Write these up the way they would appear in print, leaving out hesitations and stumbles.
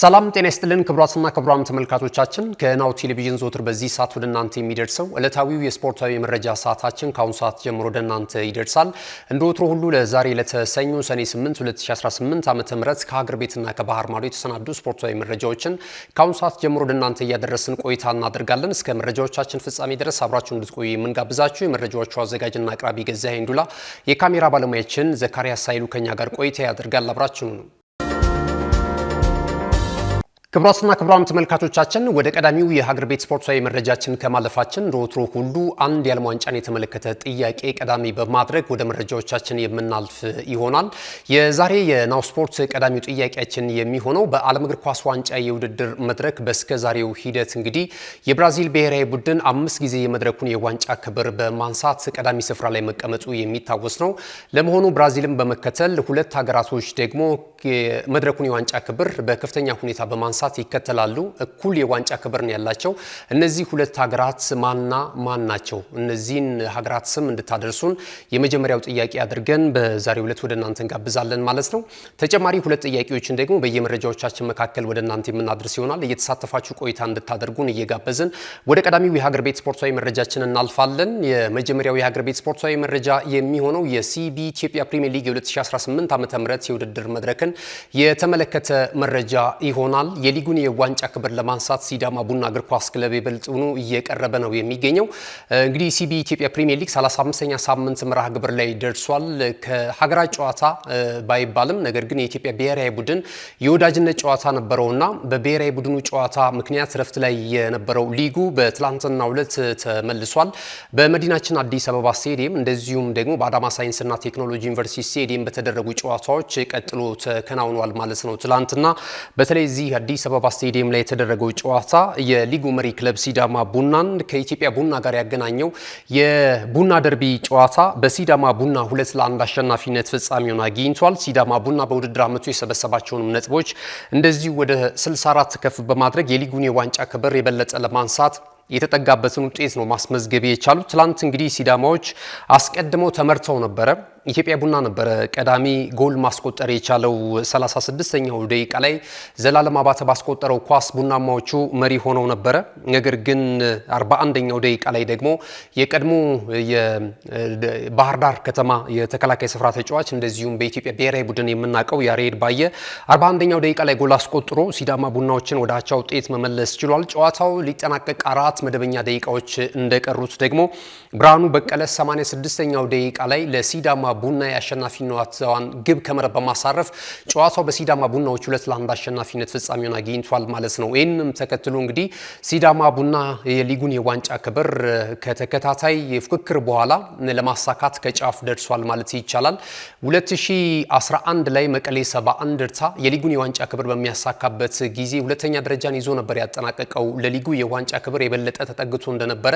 ሰላም ጤና ይስጥልን ክቡራትና ክቡራን ተመልካቾቻችን ከናሁ ቴሌቪዥን ዘወትር በዚህ ሰዓት ወደ እናንተ የሚደርሰው ዕለታዊው የስፖርታዊ መረጃ ሰዓታችን ከአሁን ሰዓት ጀምሮ ወደ እናንተ ይደርሳል። እንደ ወትሮ ሁሉ ለዛሬ ለተሰኙ ሰኔ 8 2018 ዓ.ም ከሀገር ቤትና ከባህር ማዶ የተሰናዱ ስፖርታዊ መረጃዎችን ከአሁን ሰዓት ጀምሮ ወደ እናንተ እያደረስን ቆይታ እናደርጋለን። እስከ መረጃዎቻችን ፍጻሜ ድረስ አብራችሁን እንድትቆዩ የምንጋብዛችሁ የመረጃዎቹ አዘጋጅና አቅራቢ ገዛኸኝ ዱላ፣ የካሜራ ባለሙያችን ዘካሪያስ ሳይሉ ከኛ ጋር ቆይታ ያደርጋል። አብራችሁን ነው። ክቡራትና ክቡራን ተመልካቾቻችን ወደ ቀዳሚው የሀገር ቤት ስፖርታዊ መረጃችን ከማለፋችን ሮትሮ ሁሉ አንድ የዓለም ዋንጫን የተመለከተ ጥያቄ ቀዳሚ በማድረግ ወደ መረጃዎቻችን የምናልፍ ይሆናል። የዛሬ የናሁ ስፖርት ቀዳሚው ጥያቄያችን የሚሆነው በዓለም እግር ኳስ ዋንጫ የውድድር መድረክ በስከዛሬው ሂደት እንግዲህ የብራዚል ብሔራዊ ቡድን 5 ጊዜ የመድረኩን የዋንጫ ክብር በማንሳት ቀዳሚ ስፍራ ላይ መቀመጡ የሚታወስ ነው። ለመሆኑ ብራዚልን በመከተል ሁለት ሀገራቶች ደግሞ የመድረኩን የዋንጫ ክብር በከፍተኛ ሁኔታ በማንሳት ይከተላሉ። እኩል የዋንጫ ክብር ነው ያላቸው። እነዚህ ሁለት ሀገራት ማንና ማን ናቸው? እነዚህን ሀገራት ስም እንድታደርሱን የመጀመሪያው ጥያቄ አድርገን በዛሬው ዕለት ወደ እናንተ እንጋብዛለን ማለት ነው። ተጨማሪ ሁለት ጥያቄዎችን ደግሞ በየመረጃዎቻችን መካከል ወደ እናንተ የምናደርስ ይሆናል። እየተሳተፋችሁ ቆይታ እንድታደርጉን እየጋበዝን ወደ ቀዳሚው የሀገር ቤት ስፖርታዊ መረጃችን እናልፋለን። የመጀመሪያው የሀገር ቤት ስፖርታዊ መረጃ የሚሆነው የሲቢ ኢትዮጵያ ፕሪሚየር ሊግ የ2018 ዓ.ም የውድድር መድረክን የተመለከተ መረጃ ይሆናል። የሊጉን የዋንጫ ክብር ለማንሳት ሲዳማ ቡና እግር ኳስ ክለብ ይበልጥኑ እየቀረበ ነው የሚገኘው። እንግዲህ ሲቢ ኢትዮጵያ ፕሪሚየር ሊግ 35ኛ ሳምንት መርሃ ግብር ላይ ደርሷል። ከሀገራት ጨዋታ ባይባልም ነገር ግን የኢትዮጵያ ብሔራዊ ቡድን የወዳጅነት ጨዋታ ነበረውና በብሔራዊ ቡድኑ ጨዋታ ምክንያት ረፍት ላይ የነበረው ሊጉ በትላንትናው ዕለት ተመልሷል። በመዲናችን አዲስ አበባ ስቴዲየም እንደዚሁም ደግሞ በአዳማ ሳይንስና ቴክኖሎጂ ዩኒቨርሲቲ ስቴዲየም በተደረጉ ጨዋታዎች ቀጥሎ ተከናውኗል ማለት ነው። ትላንትና በተለይ እዚህ አዲስ አበባ ስቴዲየም ላይ የተደረገው ጨዋታ የሊጉ መሪ ክለብ ሲዳማ ቡናን ከኢትዮጵያ ቡና ጋር ያገናኘው የቡና ደርቢ ጨዋታ በሲዳማ ቡና 2-1 አሸናፊነት ፍጻሜውን አግኝቷል። ሲዳማ ቡና በውድድር ዓመቱ የሰበሰባቸውን ነጥቦች እንደዚሁ ወደ 64 ከፍ በማድረግ የሊጉን የዋንጫ ክብር የበለጠ ለማንሳት የተጠጋበትን ውጤት ነው ማስመዝገብ የቻሉት። ትላንት እንግዲህ ሲዳማዎች አስቀድመው ተመርተው ነበረ። ኢትዮጵያ ቡና ነበረ ቀዳሚ ጎል ማስቆጠር የቻለው 36ኛው ደቂቃ ላይ ዘላለም አባተ ባስቆጠረው ኳስ ቡናማዎቹ መሪ ሆነው ነበረ። ነገር ግን 41ኛው ደቂቃ ላይ ደግሞ የቀድሞ የባህር ዳር ከተማ የተከላካይ ስፍራ ተጫዋች እንደዚሁም በኢትዮጵያ ብሔራዊ ቡድን የምናውቀው ያሬድ ባየ 41ኛው ደቂቃ ላይ ጎል አስቆጥሮ ሲዳማ ቡናዎችን ወደ አቻ ውጤት መመለስ ችሏል። ጨዋታው ሊጠናቀቅ 4 መደበኛ ደቂቃዎች እንደቀሩት ደግሞ ብርሃኑ በቀለ 86ኛው ደቂቃ ላይ ለሲዳማ ቡና የአሸናፊነቷን ግብ ከመረብ በማሳረፍ ጨዋታው በሲዳማ ቡናዎች 2-1 አሸናፊነት ፍጻሜውን አግኝቷል ማለት ነው። ይህንም ተከትሎ እንግዲህ ሲዳማ ቡና የሊጉን የዋንጫ ክብር ከተከታታይ ፍክክር በኋላ ለማሳካት ከጫፍ ደርሷል ማለት ይቻላል። 2011 ላይ መቀሌ 70 እንደርታ የሊጉን የዋንጫ ክብር በሚያሳካበት ጊዜ ሁለተኛ ደረጃን ይዞ ነበር ያጠናቀቀው። ለሊጉ የዋንጫ ክብር የበለጠ ተጠግቶ እንደነበረ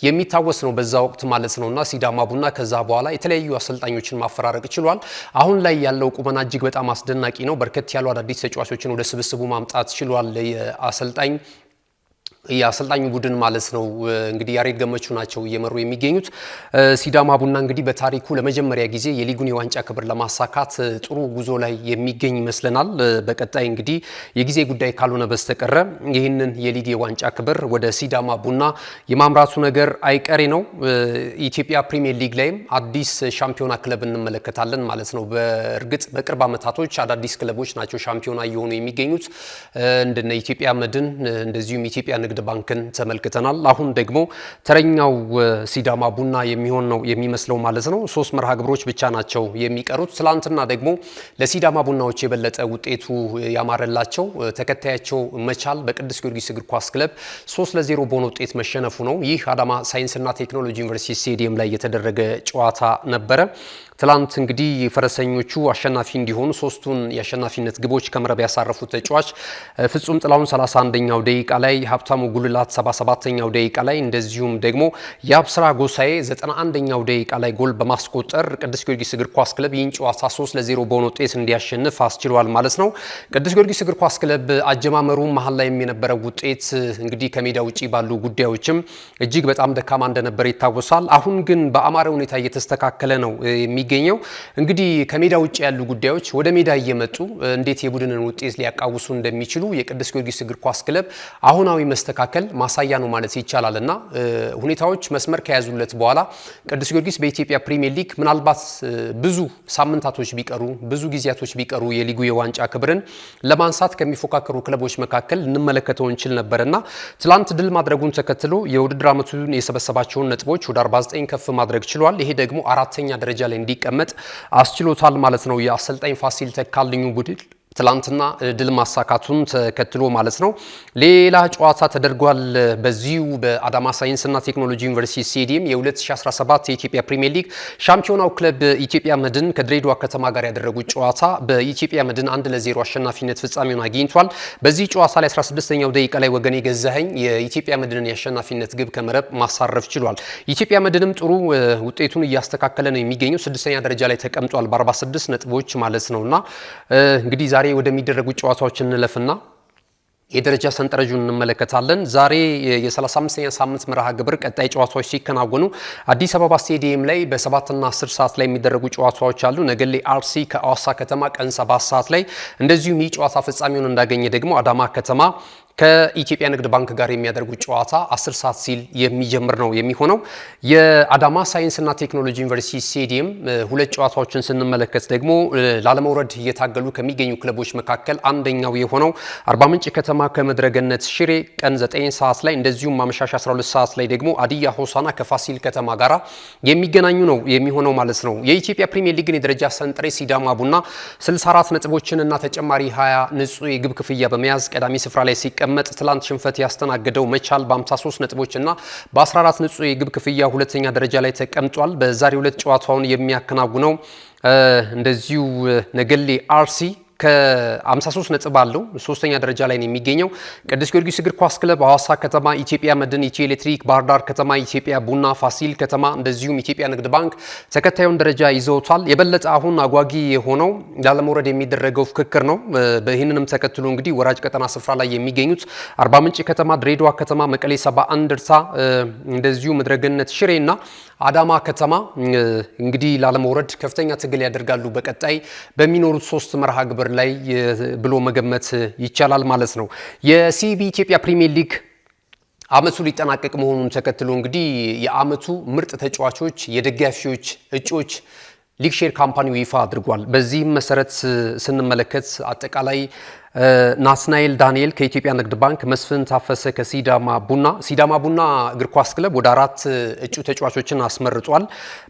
የሚታወስ ነው በዛ ወቅት ማለት ነውና ሲዳማ ቡና ከዛ በኋላ የተለያዩ አሰልጣኞችን ማፈራረቅ ችሏል። አሁን ላይ ያለው ቁመና እጅግ በጣም አስደናቂ ነው። በርከት ያሉ አዳዲስ ተጫዋቾችን ወደ ስብስቡ ማምጣት ችሏል የአሰልጣኙ ቡድን ማለት ነው። እንግዲህ ያሬድ ገመቹ ናቸው እየመሩ የሚገኙት። ሲዳማ ቡና እንግዲህ በታሪኩ ለመጀመሪያ ጊዜ የሊጉን የዋንጫ ክብር ለማሳካት ጥሩ ጉዞ ላይ የሚገኝ ይመስለናል። በቀጣይ እንግዲህ የጊዜ ጉዳይ ካልሆነ በስተቀረ ይህንን የሊግ የዋንጫ ክብር ወደ ሲዳማ ቡና የማምራቱ ነገር አይቀሬ ነው። ኢትዮጵያ ፕሪሚየር ሊግ ላይም አዲስ ሻምፒዮና ክለብ እንመለከታለን ማለት ነው። በእርግጥ በቅርብ ዓመታቶች አዳዲስ ክለቦች ናቸው ሻምፒዮና እየሆኑ የሚገኙት እንደነ ኢትዮጵያ መድን እንደዚሁም ኢትዮጵያ ንግድ ባንክን ተመልክተናል። አሁን ደግሞ ተረኛው ሲዳማ ቡና የሚሆን ነው የሚመስለው ማለት ነው። 3 መርሃ ግብሮች ብቻ ናቸው የሚቀሩት። ትላንትና ደግሞ ለሲዳማ ቡናዎች የበለጠ ውጤቱ ያማረላቸው ተከታያቸው መቻል በቅዱስ ጊዮርጊስ እግር ኳስ ክለብ 3-0 በሆነ ውጤት መሸነፉ ነው። ይህ አዳማ ሳይንስና ቴክኖሎጂ ዩኒቨርሲቲ ስቴዲየም ላይ የተደረገ ጨዋታ ነበረ። ትላንት እንግዲህ ፈረሰኞቹ አሸናፊ እንዲሆኑ 3ቱን የአሸናፊነት ግቦች ከመረብ ያሳረፉት ተጫዋች ፍጹም ጥላውን 31ኛው ደቂቃ ላይ፣ ሀብታሙ ጉልላት 77ኛው ደቂቃ ላይ እንደዚሁም ደግሞ የአብስራ ጎሳዬ 91ኛው ደቂቃ ላይ ጎል በማስቆጠር ቅዱስ ጊዮርጊስ እግር ኳስ ክለብ ይህን ጨዋታ 3-0 በሆነ ውጤት እንዲያሸንፍ አስችሏል ማለት ነው። ቅዱስ ጊዮርጊስ እግር ኳስ ክለብ አጀማመሩ መሀል ላይ የነበረው ውጤት እንግዲህ ከሜዳ ውጪ ባሉ ጉዳዮችም እጅግ በጣም ደካማ እንደነበረ ይታወሳል። አሁን ግን በአማረ ሁኔታ እየተስተካከለ ነው የሚገኘው። እንግዲህ ከሜዳ ውጭ ያሉ ጉዳዮች ወደ ሜዳ እየመጡ እንዴት የቡድንን ውጤት ሊያቃውሱ እንደሚችሉ የቅዱስ ጊዮርጊስ እግር ኳስ ክለብ አሁናዊ መስተካከል ማሳያ ነው ማለት ይቻላልና ሁኔታዎች መስመር ከያዙለት በኋላ ቅዱስ ጊዮርጊስ በኢትዮጵያ ፕሪሚየር ሊግ ምናልባት ብዙ ሳምንታቶች ቢቀሩ ብዙ ጊዜያቶች ቢቀሩ የሊጉ የዋንጫ ክብርን ለማንሳት ከሚፎካከሩ ክለቦች መካከል እንመለከተው እንችል ነበርና ትላንት ድል ማድረጉን ተከትሎ የውድድር ዓመቱን የሰበሰባቸውን ነጥቦች ወደ 49 ከፍ ማድረግ ችሏል። ይሄ ደግሞ አራተኛ ደረጃ ላይ እንዲቀመጥ አስችሎታል ማለት ነው። የአሰልጣኝ ፋሲል ተካልኙ ቡድን ትላንትና ድል ማሳካቱን ተከትሎ ማለት ነው። ሌላ ጨዋታ ተደርጓል። በዚሁ በአዳማ ሳይንስና ቴክኖሎጂ ዩኒቨርሲቲ ስቴዲየም የ2017 የኢትዮጵያ ፕሪሚየር ሊግ ሻምፒዮናው ክለብ ኢትዮጵያ መድን ከድሬዳዋ ከተማ ጋር ያደረጉት ጨዋታ በኢትዮጵያ መድን 1-0 አሸናፊነት ፍጻሜውን አግኝቷል። በዚህ ጨዋታ ላይ 16ኛው ደቂቃ ላይ ወገኔ ገዛኸኝ የኢትዮጵያ መድንን የአሸናፊነት ግብ ከመረብ ማሳረፍ ችሏል። ኢትዮጵያ መድንም ጥሩ ውጤቱን እያስተካከለ ነው የሚገኘው። 6ኛ ደረጃ ላይ ተቀምጧል በ46 ነጥቦች ማለት ነውና እንግዲህ ዛሬ ወደሚደረጉ ጨዋታዎች እንለፍና የደረጃ ሰንጠረዡን እንመለከታለን። ዛሬ የ35ኛ ሳምንት መርሃ ግብር ቀጣይ ጨዋታዎች ሲከናወኑ አዲስ አበባ ስቴዲየም ላይ በ7ና 10 ሰዓት ላይ የሚደረጉ ጨዋታዎች አሉ። ነገሌ አርሲ ከአዋሳ ከተማ ቀን 7 ሰዓት ላይ እንደዚሁም ይህ ጨዋታ ፍጻሜውን እንዳገኘ ደግሞ አዳማ ከተማ ከኢትዮጵያ ንግድ ባንክ ጋር የሚያደርጉት ጨዋታ 10 ሰዓት ሲል የሚጀምር ነው የሚሆነው። የአዳማ ሳይንስና ቴክኖሎጂ ዩኒቨርሲቲ ስቴዲየም ሁለት ጨዋታዎችን ስንመለከት ደግሞ ላለመውረድ እየታገሉ ከሚገኙ ክለቦች መካከል አንደኛው የሆነው አርባ ምንጭ ከተማ ከመድረገነት ሽሬ ቀን 9 ሰዓት ላይ እንደዚሁም ማመሻሽ 12 ሰዓት ላይ ደግሞ አዲያ ሆሳና ከፋሲል ከተማ ጋር የሚገናኙ ነው የሚሆነው ማለት ነው። የኢትዮጵያ ፕሪሚየር ሊግን የደረጃ ሰንጠረዥ ሲዳማ ቡና 64 ነጥቦችን እና ተጨማሪ 20 ንጹህ የግብ ክፍያ በመያዝ ቀዳሚ ስፍራ ላይ ሲቀመጥ ትላንት ሽንፈት ያስተናገደው መቻል በ53 ነጥቦች እና በ14 ንጹህ የግብ ክፍያ ሁለተኛ ደረጃ ላይ ተቀምጧል። በዛሬው ዕለት ጨዋታውን የሚያከናውነው እንደዚሁ ነገሌ አርሲ ከ53 ነጥብ አለው ሶስተኛ ደረጃ ላይ ነው የሚገኘው። ቅዱስ ጊዮርጊስ እግር ኳስ ክለብ፣ ሐዋሳ ከተማ፣ ኢትዮጵያ መድን፣ ኢትዮ ኤሌክትሪክ፣ ባህር ዳር ከተማ፣ ኢትዮጵያ ቡና፣ ፋሲል ከተማ እንደዚሁም ኢትዮጵያ ንግድ ባንክ ተከታዩን ደረጃ ይዘውታል። የበለጠ አሁን አጓጊ የሆነው ላለመውረድ የሚደረገው ፍክክር ነው። በይህንንም ተከትሎ እንግዲህ ወራጅ ቀጠና ስፍራ ላይ የሚገኙት አርባ ምንጭ ከተማ፣ ድሬዳዋ ከተማ፣ መቀሌ ሰባ እንደርታ እንደዚሁ ምድረገነት ሽሬ እና አዳማ ከተማ እንግዲህ ላለመውረድ ከፍተኛ ትግል ያደርጋሉ በቀጣይ በሚኖሩት 3 መርሃ ግብር ላይ ብሎ መገመት ይቻላል ማለት ነው። የሲቢ ኢትዮጵያ ፕሪሚየር ሊግ አመቱ ሊጠናቀቅ መሆኑን ተከትሎ እንግዲህ የአመቱ ምርጥ ተጫዋቾች የደጋፊዎች እጩዎች ሊግ ሼር ካምፓኒው ይፋ አድርጓል። በዚህም መሰረት ስንመለከት አጠቃላይ ናትናኤል ዳንኤል ከኢትዮጵያ ንግድ ባንክ፣ መስፍን ታፈሰ ከሲዳማ ቡና እግር ኳስ ክለብ ወደ 4 እጩ ተጫዋቾችን አስመርጧል።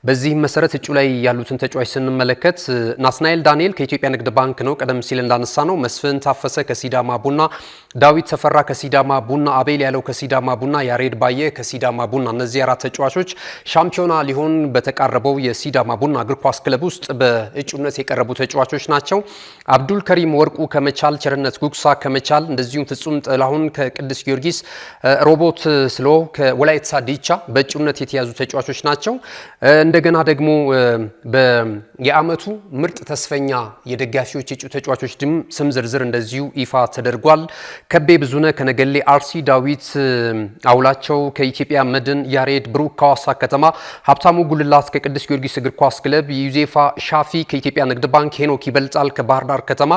በዚህም መሰረት እጩ ላይ ያሉትን ተጫዋች ስንመለከት ናትናኤል ዳንኤል ከኢትዮጵያ ንግድ ባንክ ነው፣ ቀደም ሲል እንዳነሳ ነው። መስፍን ታፈሰ ከሲዳማ ቡና፣ ዳዊት ተፈራ ከሲዳማ ቡና፣ አቤል ያለው ከሲዳማ ቡና፣ ያሬድ ባየ ከሲዳማ ቡና። እነዚህ 4 ተጫዋቾች ሻምፒዮና ሊሆን በተቃረበው የሲዳማ ቡና እግር ኳስ ክለብ ውስጥ በእጩነት የቀረቡ ተጫዋቾች ናቸው። አብዱል ከሪም ወርቁ ከመቻል፣ ቸርነት ጉግሳ ከመቻል እንደዚሁም ፍጹም ጥላሁን ከቅዱስ ጊዮርጊስ፣ ሮቦት ስሎ ከወላይታ ዲቻ በእጩነት የተያዙ ተጫዋቾች ናቸው። እንደገና ደግሞ የአመቱ ምርጥ ተስፈኛ የደጋፊዎች እጩ ተጫዋቾች ስም ዝርዝር እንደዚሁ ይፋ ተደርጓል። ከቤ ብዙነ ከነገሌ አርሲ፣ ዳዊት አውላቸው ከኢትዮጵያ መድን፣ ያሬድ ብሩክ ከሐዋሳ ከተማ፣ ሀብታሙ ጉልላት ከቅዱስ ጊዮርጊስ እግር ኳስ ክለብ፣ ዩዜፋ ሻፊ ከኢትዮጵያ ንግድ ባንክ፣ ሄኖክ ይበልጣል ከባህር ዳር ከተማ፣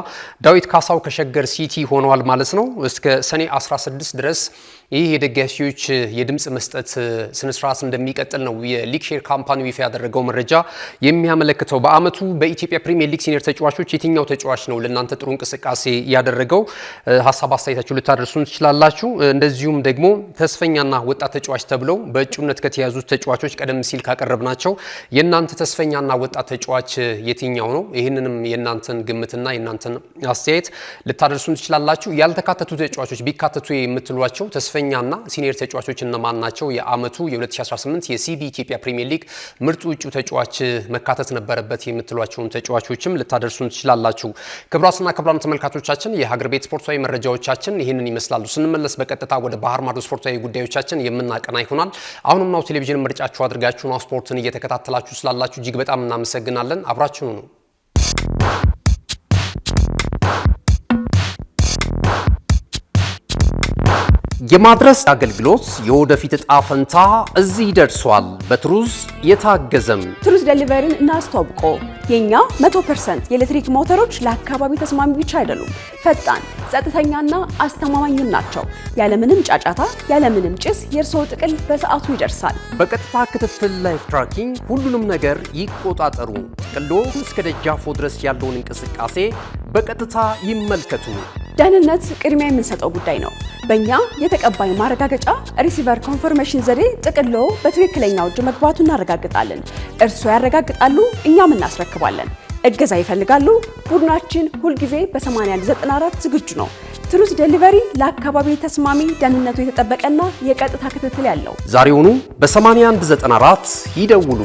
ዳዊት ካሳው ከሸገር ሲቲ ሆነዋል ማለት ነው። እስከ ሰኔ 16 ድረስ ይህ የደጋፊዎች የድምጽ መስጠት ስነስርዓት እንደሚቀጥል ነው የሊግ ሼር ካምፓኒው ይፋ ያደረገው መረጃ የሚያመለክተው። በአመቱ በኢትዮጵያ ፕሪሚየር ሊግ ሲኒየር ተጫዋቾች የትኛው ተጫዋች ነው ለእናንተ ጥሩ እንቅስቃሴ ያደረገው? ሀሳብ አስተያየታችሁ ልታደርሱን ትችላላችሁ። እንደዚሁም ደግሞ ተስፈኛና ወጣት ተጫዋች ተብለው በእጩነት ከተያዙት ተጫዋቾች ቀደም ሲል ካቀረብናቸው የእናንተ ተስፈኛና ወጣት ተጫዋች የትኛው ነው? ይህንንም የእናንተን ግምትና የእናንተን አስተያየት ልታደርሱን ትችላላችሁ። ያልተካተቱ ተጫዋቾች ቢካተቱ የምትሏቸው ተስፈኛና ሲኒየር ተጫዋቾች እነማን ናቸው? የአመቱ የ2018 የሲቢ ኢትዮጵያ ፕሪሚየር ሊግ ምርጡ እጩ ተጫዋች መካተት ነበረበት የምትሏቸውን ተጫዋቾችም ልታደርሱን ትችላላችሁ። ክቡራትና ክቡራን ተመልካቾቻችን የሀገር ቤት ስፖርታዊ መረጃዎቻችን ይህንን ይመስላሉ። ስንመለስ በቀጥታ ወደ ባህር ማዶ ስፖርታዊ ጉዳዮቻችን የምናቀና ይሆናል። አሁንም ናሁ ቴሌቪዥን ምርጫችሁ አድርጋችሁ ናሁ ስፖርትን እየተከታተላችሁ ስላላችሁ እጅግ በጣም እናመሰግናለን። አብራችሁ ነው። የማድረስ አገልግሎት የወደፊት ዕጣ ፈንታ እዚህ ደርሷል። በትሩዝ የታገዘም ትሩዝ ዴሊቨሪን እናስተዋውቆ። የኛ 100% የኤሌክትሪክ ሞተሮች ለአካባቢ ተስማሚ ብቻ አይደሉም፣ ፈጣን፣ ጸጥተኛና አስተማማኝም ናቸው። ያለምንም ጫጫታ፣ ያለምንም ጭስ የእርስዎ ጥቅል በሰዓቱ ይደርሳል። በቀጥታ ክትትል ላይፍ ትራኪንግ ሁሉንም ነገር ይቆጣጠሩ። ጥቅሎ እስከ ደጃፎ ድረስ ያለውን እንቅስቃሴ በቀጥታ ይመልከቱ። ደህንነት ቅድሚያ የምንሰጠው ጉዳይ ነው። በእኛ የተቀባይ ማረጋገጫ ሪሲቨር ኮንፈርሜሽን ዘዴ ጥቅሎ በትክክለኛው እጅ መግባቱ እናረጋግጣለን። እርስዎ ያረጋግጣሉ፣ እኛም እናስረክባለን። እገዛ ይፈልጋሉ? ቡድናችን ሁልጊዜ በ8194 ዝግጁ ነው። ትሩዝ ዴሊቨሪ ለአካባቢ ተስማሚ፣ ደህንነቱ የተጠበቀና የቀጥታ ክትትል ያለው። ዛሬውኑ በ8194 ይደውሉ።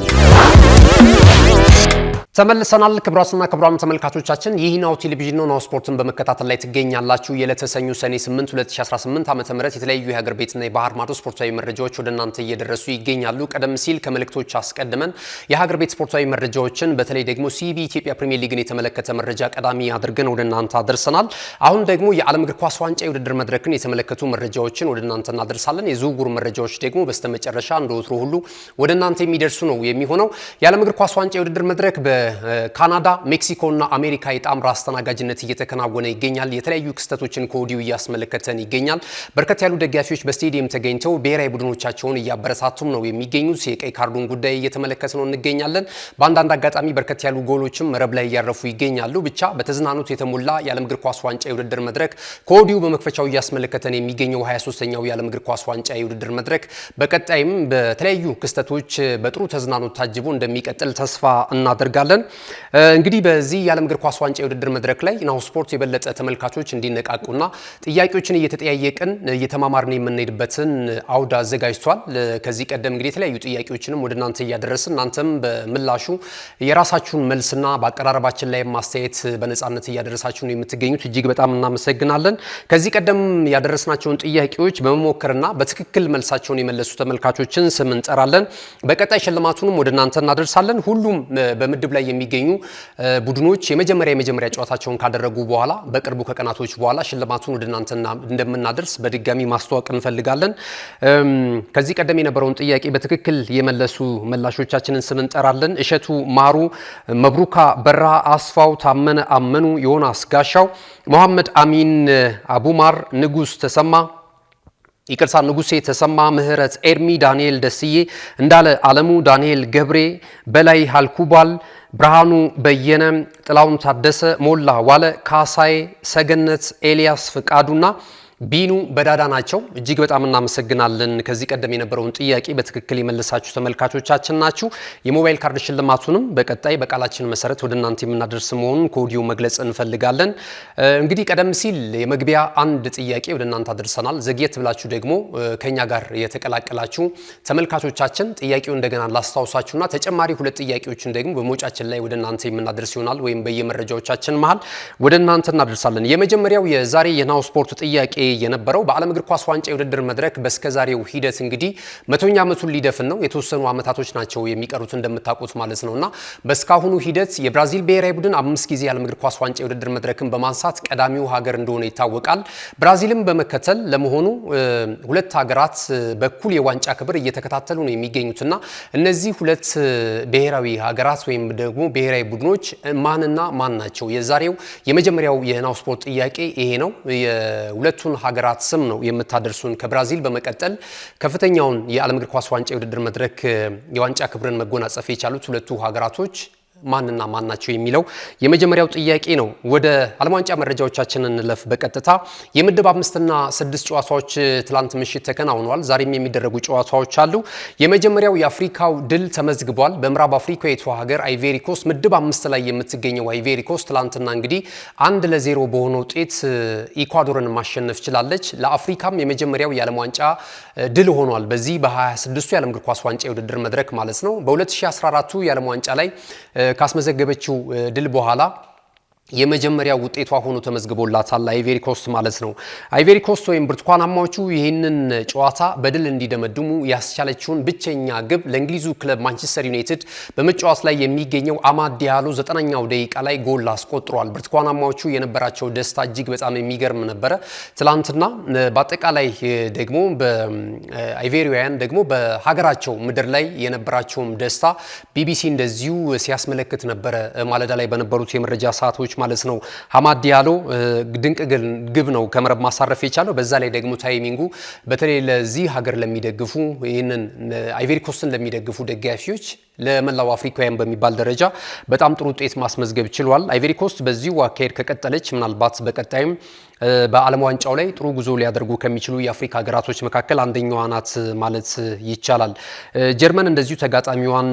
ተመልሰናል። ክቡራትና ክቡራን ተመልካቾቻችን ይህ ናሁ ቴሌቪዥን ነው። ናሁ ስፖርትን በመከታተል ላይ ትገኛላችሁ። የዕለተ ሰኞ ሰኔ 8 2018 ዓ.ም የተለያዩ የሀገር ቤትና የባህር ማዶ ስፖርታዊ መረጃዎች ወደ እናንተ እየደረሱ ይገኛሉ። ቀደም ሲል ከመልእክቶች አስቀድመን የሀገር ቤት ስፖርታዊ መረጃዎችን በተለይ ደግሞ ሲቢ ኢትዮጵያ ፕሪሚየር ሊግን የተመለከተ መረጃ ቀዳሚ አድርገን ወደ እናንተ አደርሰናል። አሁን ደግሞ የዓለም እግር ኳስ ዋንጫ የውድድር መድረክን የተመለከቱ መረጃዎችን ወደ እናንተ እናደርሳለን። የዝውውር መረጃዎች ደግሞ በስተመጨረሻ እንደወትሮ ሁሉ ወደ እናንተ የሚደርሱ ነው የሚሆነው። የዓለም እግር ኳስ ዋንጫ የውድድር መድረክ ካናዳ፣ ሜክሲኮ እና አሜሪካ የጣምራ አስተናጋጅነት እየተከናወነ ይገኛል። የተለያዩ ክስተቶችን ከወዲሁ እያስመለከተን ይገኛል። በርከት ያሉ ደጋፊዎች በስቴዲየም ተገኝተው ብሔራዊ ቡድኖቻቸውን እያበረታቱም ነው የሚገኙት። የቀይ ካርዱን ጉዳይ እየተመለከት ነው እንገኛለን። በአንዳንድ አጋጣሚ በርከት ያሉ ጎሎችም መረብ ላይ እያረፉ ይገኛሉ። ብቻ በተዝናኖት የተሞላ የዓለም እግር ኳስ ዋንጫ የውድድር መድረክ ከወዲሁ በመክፈቻው እያስመለከተን የሚገኘው 23ኛው የዓለም እግር ኳስ ዋንጫ የውድድር መድረክ በቀጣይም በተለያዩ ክስተቶች በጥሩ ተዝናኖት ታጅቦ እንደሚቀጥል ተስፋ እናደርጋለን። እንግዲህ በዚህ የዓለም እግር ኳስ ዋንጫ የውድድር መድረክ ላይ ናሁ ስፖርት የበለጠ ተመልካቾች እንዲነቃቁና ጥያቄዎችን እየተጠያየቅን እየተማማርን የምንሄድበትን አውድ አዘጋጅቷል። ከዚህ ቀደም እንግዲህ የተለያዩ ጥያቄዎችንም ወደ እናንተ እያደረስን እናንተም በምላሹ የራሳችሁን መልስና በአቀራረባችን ላይ ማስተያየት በነጻነት እያደረሳችሁ ነው የምትገኙት። እጅግ በጣም እናመሰግናለን። ከዚህ ቀደም ያደረስናቸውን ጥያቄዎች በመሞከርና በትክክል መልሳቸውን የመለሱ ተመልካቾችን ስም እንጠራለን። በቀጣይ ሽልማቱንም ወደ እናንተ እናደርሳለን። ሁሉም በምድብ ላይ የሚገኙ ቡድኖች የመጀመሪያ ጨዋታቸውን ካደረጉ በኋላ በቅርቡ ከቀናቶች በኋላ ሽልማቱን ወደ እናንተ እንደምናደርስ በድጋሚ ማስተዋወቅ እንፈልጋለን። ከዚህ ቀደም የነበረውን ጥያቄ በትክክል የመለሱ መላሾቻችንን ስም እንጠራለን። እሸቱ ማሩ፣ መብሩካ በራ፣ አስፋው ታመነ፣ አመኑ፣ ዮናስ ጋሻው፣ መሐመድ አሚን፣ አቡማር፣ ንጉስ ተሰማ ይቅርታ ንጉሴ ተሰማ፣ ምህረት ኤርሚ፣ ዳንኤል ደስዬ፣ እንዳለ አለሙ፣ ዳንኤል ገብሬ፣ በላይ ሃልኩባል፣ ብርሃኑ በየነ፣ ጥላውን ታደሰ፣ ሞላ ዋለ፣ ካሳይ ሰገነት፣ ኤልያስ ፍቃዱና ቢኑ በዳዳ ናቸው። እጅግ በጣም እናመሰግናለን። ከዚህ ቀደም የነበረውን ጥያቄ በትክክል የመለሳችሁ ተመልካቾቻችን ናችሁ። የሞባይል ካርድ ሽልማቱንም በቀጣይ በቃላችን መሰረት ወደ እናንተ የምናደርስ መሆኑን ከወዲሁ መግለጽ እንፈልጋለን። እንግዲህ ቀደም ሲል የመግቢያ አንድ ጥያቄ ወደ እናንተ አድርሰናል። ዘግየት ብላችሁ ደግሞ ከኛ ጋር የተቀላቀላችሁ ተመልካቾቻችን ጥያቄው እንደገና ላስታውሳችሁና ተጨማሪ ሁለት ጥያቄዎችን ደግሞ በመውጫችን ላይ ወደ እናንተ የምናደርስ ይሆናል፣ ወይም በየመረጃዎቻችን መሃል ወደ እናንተ እናደርሳለን። የመጀመሪያው የዛሬ የናሁ ስፖርት ጥያቄ የነበረው በዓለም እግር ኳስ ዋንጫ የውድድር መድረክ በስከዛሬው ሂደት እንግዲህ 100ኛ ዓመቱን ሊደፍን ነው። የተወሰኑ ዓመታቶች ናቸው የሚቀሩት እንደምታውቁት ማለት ነውና በስካሁኑ ሂደት የብራዚል ብሔራዊ ቡድን 5 ጊዜ የዓለም እግር ኳስ ዋንጫ የውድድር መድረክን በማንሳት ቀዳሚው ሀገር እንደሆነ ይታወቃል። ብራዚልም በመከተል ለመሆኑ ሁለት ሀገራት በኩል የዋንጫ ክብር እየተከታተሉ ነው የሚገኙትና እነዚህ ሁለት ብሔራዊ ሀገራት ወይም ደግሞ ብሔራዊ ቡድኖች ማንና ማን ናቸው? የዛሬው የመጀመሪያው የናሁ ስፖርት ጥያቄ ይሄ ነው። የሁለቱን ሀገራት ስም ነው የምታደርሱን። ከብራዚል በመቀጠል ከፍተኛውን የዓለም እግር ኳስ ዋንጫ የውድድር መድረክ የዋንጫ ክብርን መጎናጸፍ የቻሉት ሁለቱ ሀገራቶች ማንና ማን ናቸው የሚለው የመጀመሪያው ጥያቄ ነው። ወደ ዓለም ዋንጫ መረጃዎቻችን እንለፍ በቀጥታ። የምድብ 5 እና 6 ጨዋታዎች ትላንት ምሽት ተከናውነዋል። ዛሬም የሚደረጉ ጨዋታዎች አሉ። የመጀመሪያው የአፍሪካው ድል ተመዝግቧል። በምዕራብ አፍሪካዊቷ ሀገር አይቬሪ ኮስት ምድብ 5 ላይ የምትገኘው አይቬሪ ኮስት ትላንትና እንግዲህ 1-0 በሆነ ውጤት ኢኳዶርን ማሸነፍ ችላለች። ለአፍሪካም የመጀመሪያው የዓለም ዋንጫ ድል ሆኗል። በዚህ በ26ቱ የዓለም እግር ኳስ ዋንጫ የውድድር መድረክ ማለት ነው። በ2014 የዓለም ዋንጫ ላይ ካስመዘገበችው ድል በኋላ የመጀመሪያ ውጤቷ ሆኖ ተመዝግቦላታል አይቬሪ ኮስት ማለት ነው። አይቬሪ ኮስት ወይም ብርቱካናማዎቹ ይህንን ጨዋታ በድል እንዲደመድሙ ያስቻለችውን ብቸኛ ግብ ለእንግሊዙ ክለብ ማንቸስተር ዩናይትድ በመጫወት ላይ የሚገኘው አማድ ዲያሎ 9ኛው ደቂቃ ላይ ጎል አስቆጥሯል። ብርቱካናማዎቹ የነበራቸው ደስታ እጅግ በጣም የሚገርም ነበረ። ትላንትና በአጠቃላይ ደግሞ በአይቬሪያውያን ደግሞ በሀገራቸው ምድር ላይ የነበራቸውም ደስታ ቢቢሲ እንደዚሁ ሲያስመለክት ነበረ ማለዳ ላይ በነበሩት የመረጃ ሰዓቶች ማለት ነው። አማድ ዲያሎ ድንቅ ግብ ነው ከመረብ ማሳረፍ የቻለው። በዛ ላይ ደግሞ ታይሚንጉ በተለይ ለዚህ ሀገር ለሚደግፉ ይህንን አይቬሪ ኮስትን ለሚደግፉ ደጋፊዎች ለመላው አፍሪካውያን በሚባል ደረጃ በጣም ጥሩ ውጤት ማስመዝገብ ችሏል። አይቬሪ ኮስት በዚሁ አካሄድ ከቀጠለች ምናልባት በቀጣይም በዓለም ዋንጫው ላይ ጥሩ ጉዞ ሊያደርጉ ከሚችሉ የአፍሪካ ሀገራቶች መካከል አንደኛዋ ናት ማለት ይቻላል። ጀርመን እንደዚሁ ተጋጣሚዋን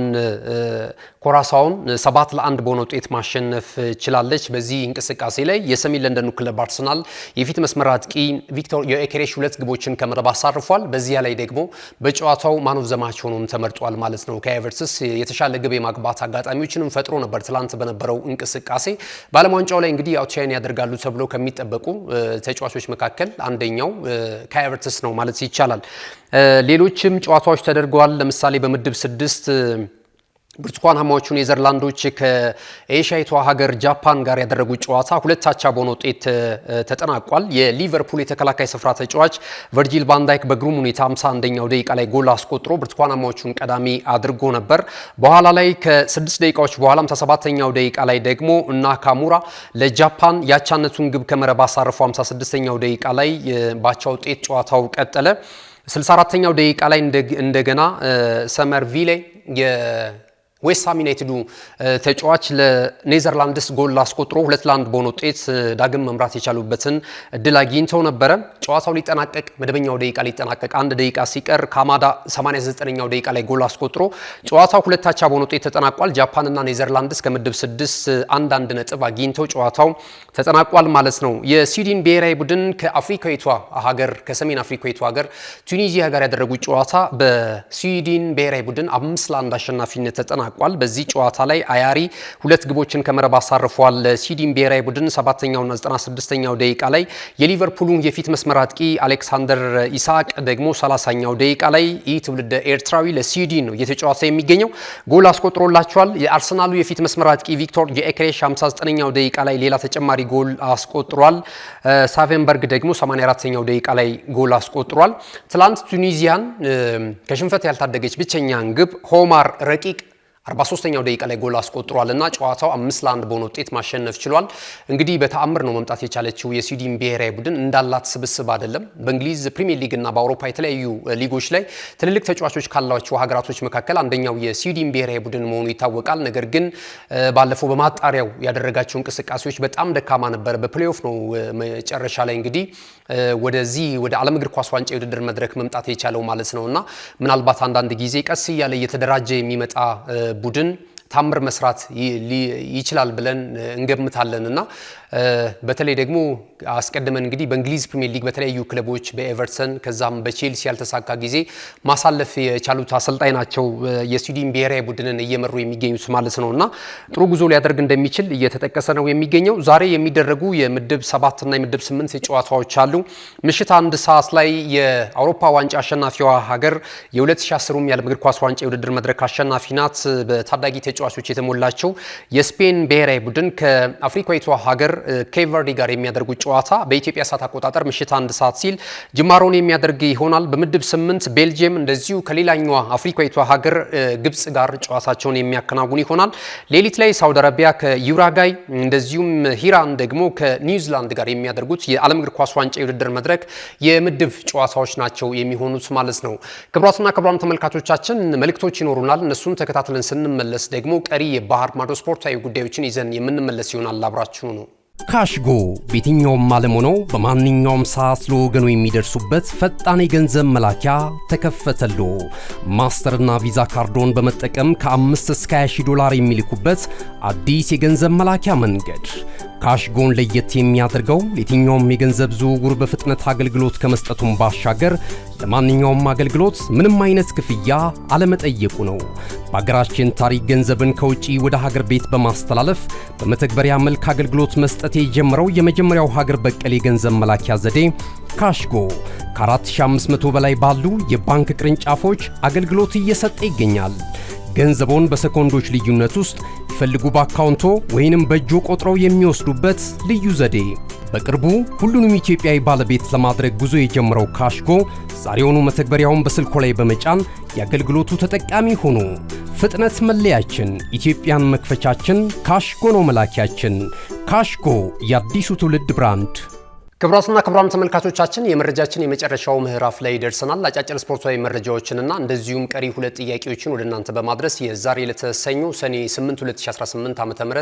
ኮራሳውን 7-1 በሆነ ውጤት ማሸነፍ ችላለች። በዚህ እንቅስቃሴ ላይ የሰሜን ለንደኑ ክለብ አርሰናል የፊት መስመር አጥቂ ቪክቶር ዮኬሬሽ 2 ግቦችን ከመረብ አሳርፏል። በዚያ ላይ ደግሞ በጨዋታው ማን ኦፍ ዘ ማች ሆኖም ተመርጧል ማለት ነው። ከኤቨርትስ የተሻለ ግብ የማግባት አጋጣሚዎችንም ፈጥሮ ነበር ትላንት በነበረው እንቅስቃሴ። በዓለም ዋንጫው ላይ እንግዲህ አውትሻይን ያደርጋሉ ተብለው ከሚጠበቁ ተጫዋቾች መካከል አንደኛው ካይ ነው ማለት ይቻላል። ሌሎችም ጨዋታዎች ተደርገዋል። ለምሳሌ በምድብ 6 ብርቱካናማዎቹ ኔዘርላንዶች ከኤሽያዊቷ ሀገር ጃፓን ጋር ያደረጉት ጨዋታ 2-2 በሆነ ውጤት ተጠናቋል። የሊቨርፑል የተከላካይ ስፍራ ተጫዋች ቨርጂል ቫንዳይክ በግሩም ሁኔታ 51ኛው ደቂቃ ላይ ጎል አስቆጥሮ ብርቱካናማዎቹን ቀዳሚ አድርጎ ነበር። በኋላ ላይ ከ6 ደቂቃዎች በኋላ 57ኛው ደቂቃ ላይ ደግሞ ናካሙራ ለጃፓን ያቻነቱን ግብ ከመረብ አሳርፎ 56ኛው ደቂቃ ላይ ባቻ ውጤት ጨዋታው ቀጠለ። 64ኛው ደቂቃ ላይ እንደገና ሰመርቪሌ ዌስትሃም ዩናይትዱ ተጫዋች ለኔዘርላንድስ ጎል አስቆጥሮ 2-1 በሆነ ውጤት ዳግም መምራት የቻሉበትን እድል አግኝተው ነበረ። ጨዋታው ሊጠናቀቅ መደበኛው ደቂቃ ሊጠናቀቅ 1 ደቂቃ ሲቀር ካማዳ 89ኛው ደቂቃ ላይ ጎል አስቆጥሮ ጨዋታው 2-2 በሆነ ውጤት ተጠናቋል። ጃፓንና ኔዘርላንድስ ከምድብ 6 1 ነጥብ አግኝተው ጨዋታው ተጠናቋል ማለት ነው። የስዊድን ብሔራዊ ቡድን ከአፍሪካዊቷ ሀገር ከሰሜን አፍሪካዊቷ ሀገር ቱኒዚያ ጋር ያደረጉት ጨዋታ በስዊድን ብሔራዊ ቡድን 5-1 አሸናፊነት ተጠናቋል። በዚህ ጨዋታ ላይ አያሪ 2 ግቦችን ከመረብ አሳርፏል። ስዊድን ብሔራዊ ቡድን 7ኛውና 96ኛው ደቂቃ ላይ የሊቨርፑሉ የፊት መስመር አጥቂ አሌክሳንደር ኢሳቅ ደግሞ 30ኛው ደቂቃ ላይ ይህ ትውልደ ኤርትራዊ ለስዊድን ነው እየተጫወተ የሚገኘው ጎል አስቆጥሮላቸዋል። የአርሰናሉ የፊት መስመር አጥቂ ቪክቶር ዮኬሬሽ 59ኛው ደቂቃ ላይ ሌላ ተጨማሪ ጎል አስቆጥሯል። ሳቬንበርግ ደግሞ 84ኛው ደቂቃ ላይ ጎል አስቆጥሯል። ትላንት ቱኒዚያን ከሽንፈት ያልታደገች ብቸኛን ግብ ሆማር ረቂቅ 43ኛው ደቂቃ ላይ ጎል አስቆጥሯል እና ጨዋታው 5-1 በሆነ ውጤት ማሸነፍ ችሏል። እንግዲህ በተአምር ነው መምጣት የቻለችው የስዊድን ብሔራዊ ቡድን እንዳላት ስብስብ አይደለም። በእንግሊዝ ፕሪሚየር ሊግ እና በአውሮፓ የተለያዩ ሊጎች ላይ ትልልቅ ተጫዋቾች ካሏቸው ሀገራቶች መካከል አንደኛው የስዊድን ብሔራዊ ቡድን መሆኑ ይታወቃል። ነገር ግን ባለፈው በማጣሪያው ያደረጋቸው እንቅስቃሴዎች በጣም ደካማ ነበር። በፕሌይኦፍ ነው መጨረሻ ላይ እንግዲህ ወደዚህ ወደ ዓለም እግር ኳስ ዋንጫ የውድድር መድረክ መምጣት የቻለው ማለት ነውና ምናልባት አንዳንድ ጊዜ ቀስ እያለ እየተደራጀ የሚመጣ ቡድን ታምር መስራት ይችላል ብለን እንገምታለንና በተለይ ደግሞ አስቀድመን እንግዲህ በእንግሊዝ ፕሪሚየር ሊግ በተለያዩ ክለቦች በኤቨርተን ከዛም በቼልሲ ያልተሳካ ጊዜ ማሳለፍ የቻሉት አሰልጣኝ ናቸው የስዊድን ብሔራዊ ቡድንን እየመሩ የሚገኙት ማለት ነውና ጥሩ ጉዞ ሊያደርግ እንደሚችል እየተጠቀሰ ነው የሚገኘው። ዛሬ የሚደረጉ የምድብ 7 እና የምድብ 8 ጨዋታዎች አሉ። ምሽት 1 ሰዓት ላይ የአውሮፓ ዋንጫ አሸናፊዋ ሀገር የ2010 የዓለም እግር ኳስ ዋንጫ የውድድር መድረክ አሸናፊ ናት። በታዳጊ ተጫዋቾች የተሞላቸው የስፔን ብሔራዊ ቡድን ከአፍሪካዊቷ ሀገር ኬፕ ቨርዲ ጋር የሚያደርጉት ጨዋታ በኢትዮጵያ ሰዓት አቆጣጠር ምሽት 1 ሰዓት ሲል ጅማሮን የሚያደርግ ይሆናል። በምድብ 8 ቤልጂየም እንደዚሁ ከሌላኛዋ አፍሪካዊቷ ሀገር ግብጽ ጋር ጨዋታቸውን የሚያከናውን ይሆናል። ሌሊት ላይ ሳውዲ አረቢያ ከዩራጋይ እንደዚሁም ሂራን ደግሞ ከኒውዚላንድ ጋር የሚያደርጉት የዓለም እግር ኳስ ዋንጫ የውድድር መድረክ የምድብ ጨዋታዎች ናቸው የሚሆኑት ማለት ነው። ክቡራትና ክቡራን ተመልካቾቻችን መልእክቶች ይኖሩናል። እነሱን ተከታትለን ስንመለስ ደግሞ ቀሪ የባህር ማዶ ስፖርታዊ ጉዳዮችን ይዘን የምንመለስ ይሆናል። አብራችሁ ነው። ካሽጎ በየትኛውም ዓለም ሆነው በማንኛውም ሰዓት ለወገኑ የሚደርሱበት ፈጣን የገንዘብ መላኪያ ተከፈተሎ። ማስተርና ቪዛ ካርዶን በመጠቀም ከ5 እስከ $20,000 የሚልኩበት አዲስ የገንዘብ መላኪያ መንገድ። ካሽጎን ለየት የሚያደርገው የትኛውም የገንዘብ ዝውውር በፍጥነት አገልግሎት ከመስጠቱም ባሻገር ለማንኛውም አገልግሎት ምንም አይነት ክፍያ አለመጠየቁ ነው። በሀገራችን ታሪክ ገንዘብን ከውጪ ወደ ሀገር ቤት በማስተላለፍ በመተግበሪያ መልክ አገልግሎት መስጠት የጀመረው የመጀመሪያው ሀገር በቀል የገንዘብ መላኪያ ዘዴ ካሽጎ ከ4500 በላይ ባሉ የባንክ ቅርንጫፎች አገልግሎት እየሰጠ ይገኛል። ገንዘቦን በሰኮንዶች ልዩነት ውስጥ ይፈልጉ በአካውንቶ ወይንም በእጆ ቆጥረው የሚወስዱበት ልዩ ዘዴ። በቅርቡ ሁሉንም ኢትዮጵያዊ ባለቤት ለማድረግ ጉዞ የጀመረው ካሽጎ ዛሬውኑ መተግበሪያውን በስልኮ ላይ በመጫን የአገልግሎቱ ተጠቃሚ ሆኑ። ፍጥነት መለያችን፣ ኢትዮጵያን መክፈቻችን፣ ካሽጎ ነው መላኪያችን። ካሽጎ የአዲሱ ትውልድ ብራንድ። ክቡራትና ክቡራን ተመልካቾቻችን የመረጃችን የመጨረሻው ምዕራፍ ላይ ደርሰናል። አጫጭር ስፖርታዊ መረጃዎችንና እንደዚሁም ቀሪ ሁለት ጥያቄዎችን ወደ እናንተ በማድረስ የዛሬ ለተሰኞ ሰኔ 8 2018 ዓ.ም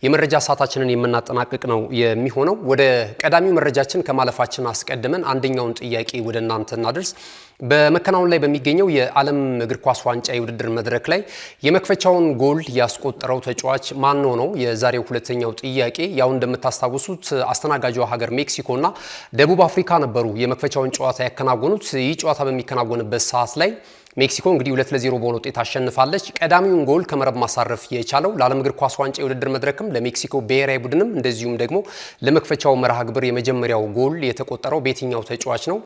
የመረጃ ሰዓታችንን የምናጠናቅቅ ነው የሚሆነው። ወደ ቀዳሚው መረጃችን ከማለፋችን አስቀድመን አንደኛውን ጥያቄ ወደ እናንተ እናደርስ። በመከናወን ላይ በሚገኘው የዓለም እግር ኳስ ዋንጫ የውድድር መድረክ ላይ የመክፈቻውን ጎል ያስቆጠረው ተጫዋች ማን ነው? የዛሬው ሁለተኛው ጥያቄ። ያው እንደምታስታውሱት አስተናጋጇ ሀገር ሜክሲኮ እና ደቡብ አፍሪካ ነበሩ የመክፈቻውን ጨዋታ ያከናወኑት። ይህ ጨዋታ በሚከናወንበት ሰዓት ላይ ሜክሲኮ እንግዲህ 2-0 በሆነ ውጤት አሸንፋለች። ቀዳሚውን ጎል ከመረብ ማሳረፍ የቻለው ለዓለም እግር ኳስ ዋንጫ የውድድር መድረክም ለሜክሲኮ ብሔራዊ ቡድንም እንደዚሁም ደግሞ ለመክፈቻው መርሃ ግብር የመጀመሪያው ጎል የተቆጠረው በየትኛው ተጫዋች ነው?